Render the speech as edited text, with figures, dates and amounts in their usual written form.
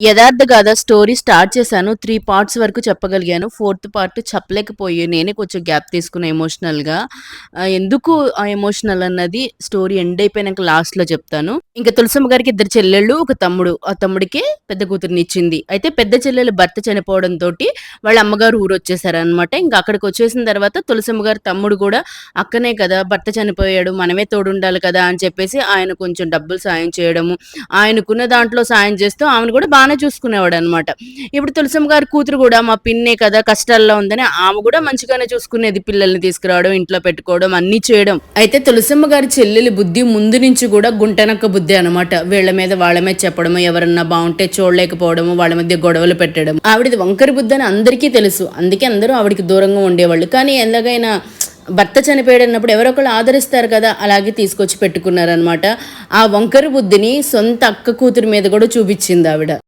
యథార్థ గాథ story start చేశాను. 3 పార్ట్స్ వరకు చెప్పగలిగాను. ఫోర్త్ పార్ట్ చెప్పలేకపోయి నేనే కొంచెం గ్యాప్ తీసుకున్నా ఎమోషనల్‌గా. ఎందుకు ఆ ఎమోషనల్ అన్నది స్టోరీ ఎండ్ అయిపోయినంక లాస్ట్‌లో చెప్తాను. ఇంక తులసమ్మ గారికి 2 చెల్లెళ్ళు, ఒక తమ్ముడు. ఆ తమ్ముడికి పెద్ద కూతురినిచ్చింది. అయితే పెద్ద చెల్లెలు భర్త చనిపోవడంతోటి వాళ్ళ అమ్మగారు ఊరొచ్చేసారనమాట. ఇంక అక్కడికొచ్చేసిన తర్వాత తులసమ్మ గారి తమ్ముడు గూడా అక్కనే కదా! భర్త చనిపోయాడు. మనమే తోడుండాలి కదా! అని చెప్పేసి ఆయన కొంచెం డబ్బులు సాయం చేయడము, ఆయనకున్న దాంట్లో సాయం చేస్తూ ఆమెను కూడా బానే చూసుకునేవాడనమాట. ఇప్పుడు తులసమ్మ గారి కూతురు గూడా మా పిన్నే కదా! కష్టాల్లో ఉందని ఆమె గూడా మంచిగానే చూసుకునేది. పిల్లల్ని తీసుకురావడం, ఇంట్లో పెట్టుకోవడం అన్నీ చేయడం. అయితే తులసమ్మ గారి చెల్లెలి బుద్ధి ముందు నుంచి గూడా గుంటనక్క బుద్ధి అనమాట. వీళ్ళ మీద వాళ్ళ మీద చెప్పడము, ఎవరన్నా బావుంటే చూడలేకపోవడము, వాళ్ళ మధ్య గొడవలు పెట్టడం. ఆవిడది వంకరి బుద్ధి అని అందరికీ తెలుసు. అందుకే అందరూ ఆవిడకి దూరంగా ఉండేవాళ్ళు. కానీ ఎలాగైనా భర్త చనిపోయాడన్నప్పుడు ఎవరో ఒకళ్ళు ఆదరిస్తారు కదా! అలాగే తీసుకొచ్చి పెట్టుకున్నారనమాట. ఆ వంకర బుద్ధిని సొంత అక్క కూతురి మీద గూడా చూపిచ్చిందావిడ.